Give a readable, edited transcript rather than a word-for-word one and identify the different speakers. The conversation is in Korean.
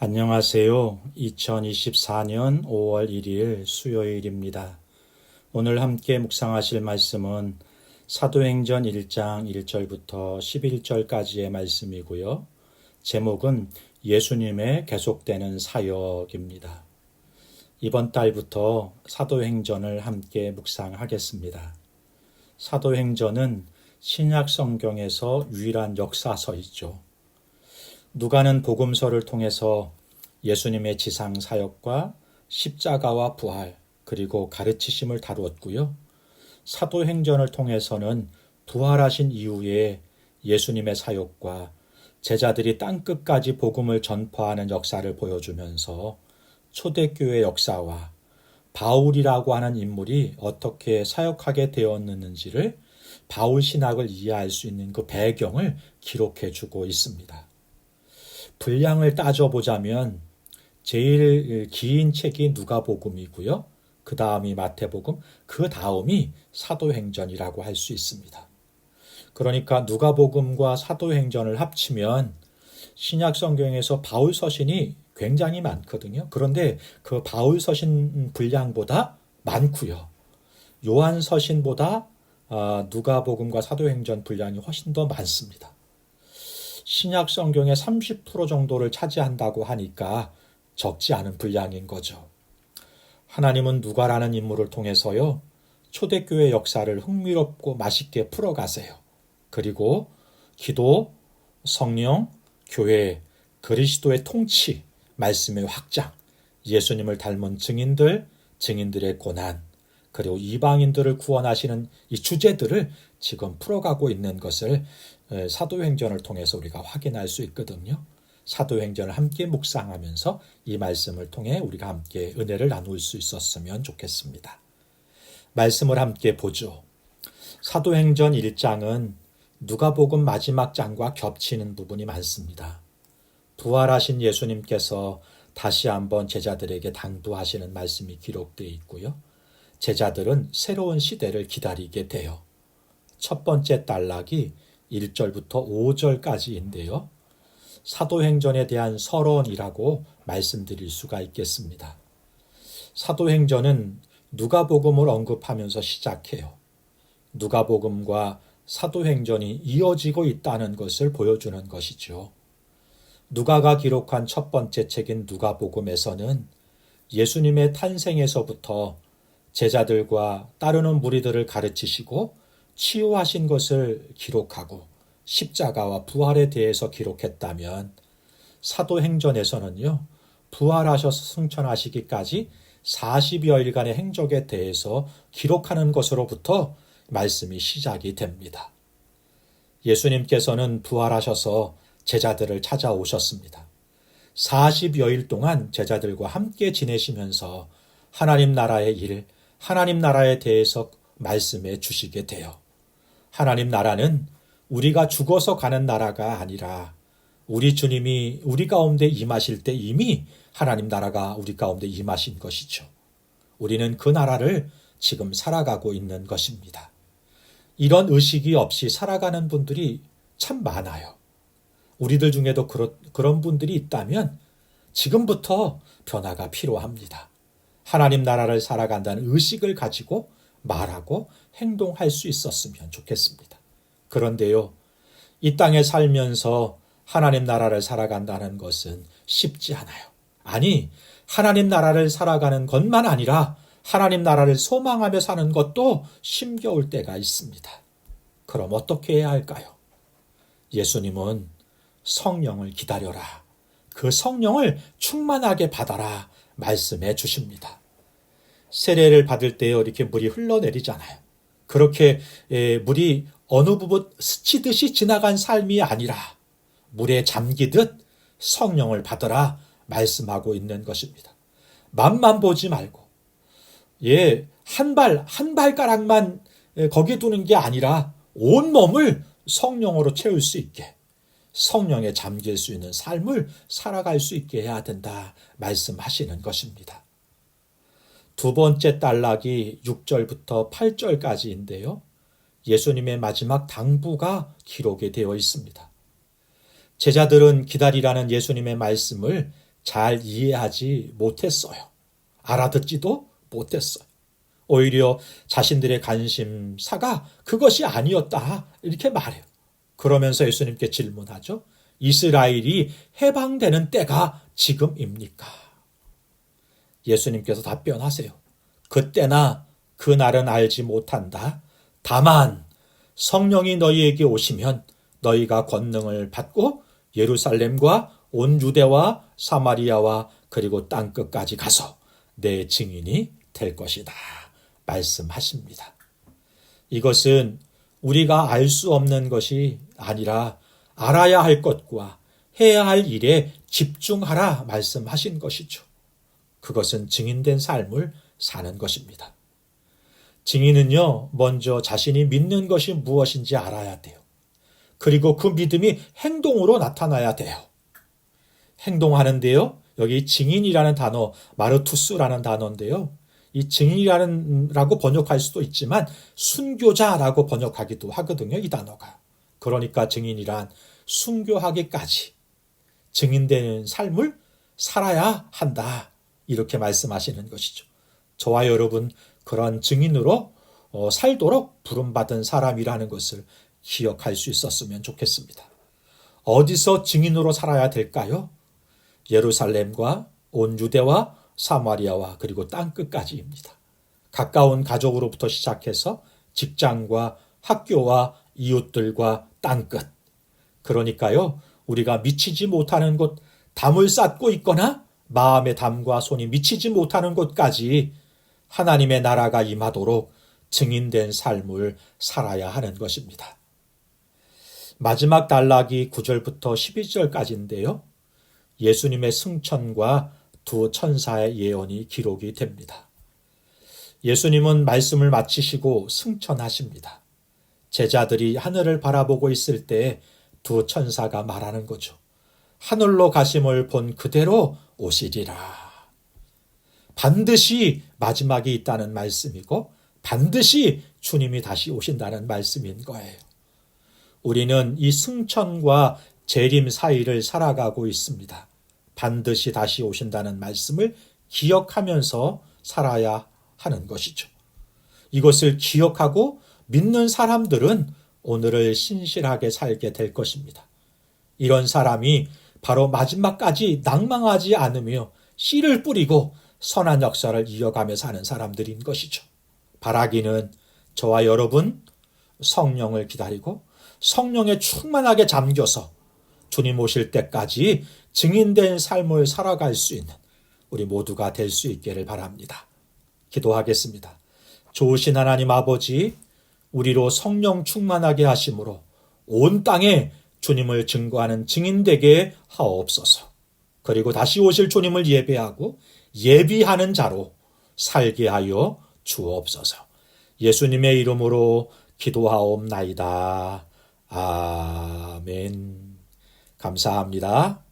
Speaker 1: 안녕하세요. 2024년 5월 1일 수요일입니다. 오늘 함께 묵상하실 말씀은 사도행전 1장 1절부터 11절까지의 말씀이고요. 제목은 예수님의 계속되는 사역입니다. 이번 달부터 사도행전을 함께 묵상하겠습니다. 사도행전은 신약 성경에서 유일한 역사서이죠. 누가는 복음서를 통해서 예수님의 지상 사역과 십자가와 부활 그리고 가르치심을 다루었고요. 사도행전을 통해서는 부활하신 이후에 예수님의 사역과 제자들이 땅끝까지 복음을 전파하는 역사를 보여주면서 초대교회 역사와 바울이라고 하는 인물이 어떻게 사역하게 되었는지를 바울 신학을 이해할 수 있는 그 배경을 기록해 주고 있습니다. 분량을 따져보자면 제일 긴 책이 누가복음이고요. 그 다음이 마태복음, 그 다음이 사도행전이라고 할 수 있습니다. 그러니까 누가복음과 사도행전을 합치면 신약 성경에서 바울 서신이 굉장히 많거든요. 그런데 그 바울 서신 분량보다 많고요. 요한 서신보다 누가복음과 사도행전 분량이 훨씬 더 많습니다. 신약 성경의 30% 정도를 차지한다고 하니까 적지 않은 분량인 거죠. 하나님은 누가라는 인물을 통해서요, 초대교회 역사를 흥미롭고 맛있게 풀어가세요. 그리고 기도, 성령, 교회, 그리스도의 통치, 말씀의 확장, 예수님을 닮은 증인들, 증인들의 고난, 그리고 이방인들을 구원하시는 이 주제들을 지금 풀어가고 있는 것을 사도행전을 통해서 우리가 확인할 수 있거든요. 사도행전을 함께 묵상하면서 이 말씀을 통해 우리가 함께 은혜를 나눌 수 있었으면 좋겠습니다. 말씀을 함께 보죠. 사도행전 1장은 누가복음 마지막 장과 겹치는 부분이 많습니다. 부활하신 예수님께서 다시 한번 제자들에게 당부하시는 말씀이 기록되어 있고요. 제자들은 새로운 시대를 기다리게 돼요. 첫 번째 단락이 1절부터 5절까지인데요. 사도행전에 대한 서론이라고 말씀드릴 수가 있겠습니다. 사도행전은 누가복음을 언급하면서 시작해요. 누가복음과 사도행전이 이어지고 있다는 것을 보여주는 것이죠. 누가가 기록한 첫 번째 책인 누가복음에서는 예수님의 탄생에서부터 제자들과 따르는 무리들을 가르치시고 치유하신 것을 기록하고 십자가와 부활에 대해서 기록했다면 사도행전에서는요, 부활하셔서 승천하시기까지 40여일간의 행적에 대해서 기록하는 것으로부터 말씀이 시작이 됩니다. 예수님께서는 부활하셔서 제자들을 찾아오셨습니다. 40여일 동안 제자들과 함께 지내시면서 하나님 나라의 일, 하나님 나라에 대해서 말씀해 주시게 돼요. 하나님 나라는 우리가 죽어서 가는 나라가 아니라 우리 주님이 우리 가운데 임하실 때 이미 하나님 나라가 우리 가운데 임하신 것이죠. 우리는 그 나라를 지금 살아가고 있는 것입니다. 이런 의식이 없이 살아가는 분들이 참 많아요. 우리들 중에도 그런 분들이 있다면 지금부터 변화가 필요합니다. 하나님 나라를 살아간다는 의식을 가지고 말하고 행동할 수 있었으면 좋겠습니다. 그런데요, 이 땅에 살면서 하나님 나라를 살아간다는 것은 쉽지 않아요. 아니, 하나님 나라를 살아가는 것만 아니라 하나님 나라를 소망하며 사는 것도 힘겨울 때가 있습니다. 그럼 어떻게 해야 할까요? 예수님은 성령을 기다려라. 그 성령을 충만하게 받아라. 말씀해 주십니다. 세례를 받을 때 이렇게 물이 흘러내리잖아요. 그렇게 물이 어느 부분 스치듯이 지나간 삶이 아니라 물에 잠기듯 성령을 받으라 말씀하고 있는 것입니다. 맛만 보지 말고 한 발가락만 거기 두는 게 아니라 온 몸을 성령으로 채울 수 있게 성령에 잠길 수 있는 삶을 살아갈 수 있게 해야 된다 말씀하시는 것입니다. 두 번째 단락이 6절부터 8절까지인데요. 예수님의 마지막 당부가 기록이 되어 있습니다. 제자들은 기다리라는 예수님의 말씀을 잘 이해하지 못했어요. 알아듣지도 못했어요. 오히려 자신들의 관심사가 그것이 아니었다 이렇게 말해요. 그러면서 예수님께 질문하죠. 이스라엘이 해방되는 때가 지금입니까? 예수님께서 답변하세요. 그때나 그날은 알지 못한다. 다만 성령이 너희에게 오시면 너희가 권능을 받고 예루살렘과 온 유대와 사마리아와 그리고 땅끝까지 가서 내 증인이 될 것이다. 말씀하십니다. 이것은 우리가 알 수 없는 것이 아니라 알아야 할 것과 해야 할 일에 집중하라 말씀하신 것이죠. 그것은 증인된 삶을 사는 것입니다. 증인은요, 먼저 자신이 믿는 것이 무엇인지 알아야 돼요. 그리고 그 믿음이 행동으로 나타나야 돼요. 행동하는데요, 여기 증인이라는 단어, 마르투스라는 단어인데요. 이 증인이라고 번역할 수도 있지만 순교자라고 번역하기도 하거든요, 이 단어가. 그러니까 증인이란 순교하기까지 증인되는 삶을 살아야 한다. 이렇게 말씀하시는 것이죠. 저와 여러분 그런 증인으로 살도록 부름받은 사람이라는 것을 기억할 수 있었으면 좋겠습니다. 어디서 증인으로 살아야 될까요? 예루살렘과 온 유대와 사마리아와 그리고 땅끝까지입니다. 가까운 가족으로부터 시작해서 직장과 학교와 이웃들과 땅끝. 그러니까요, 우리가 미치지 못하는 곳, 담을 쌓고 있거나 마음의 담과 손이 미치지 못하는 곳까지 하나님의 나라가 임하도록 증인된 삶을 살아야 하는 것입니다. 마지막 단락이 9절부터 12절까지인데요. 예수님의 승천과 두 천사의 예언이 기록이 됩니다. 예수님은 말씀을 마치시고 승천하십니다. 제자들이 하늘을 바라보고 있을 때 두 천사가 말하는 거죠. 하늘로 가심을 본 그대로 오시리라. 반드시 마지막이 있다는 말씀이고 반드시 주님이 다시 오신다는 말씀인 거예요. 우리는 이 승천과 재림 사이를 살아가고 있습니다. 반드시 다시 오신다는 말씀을 기억하면서 살아야 하는 것이죠. 이것을 기억하고 믿는 사람들은 오늘을 신실하게 살게 될 것입니다. 이런 사람이 바로 마지막까지 낭망하지 않으며 씨를 뿌리고 선한 역사를 이어가며 사는 사람들인 것이죠. 바라기는 저와 여러분 성령을 기다리고 성령에 충만하게 잠겨서 주님 오실 때까지 증인된 삶을 살아갈 수 있는 우리 모두가 될 수 있기를 바랍니다. 기도하겠습니다. 좋으신 하나님 아버지, 우리로 성령 충만하게 하심으로 온 땅에 주님을 증거하는 증인되게 하옵소서. 그리고 다시 오실 주님을 예배하고 예비하는 자로 살게 하여 주옵소서. 예수님의 이름으로 기도하옵나이다. 아멘. 감사합니다.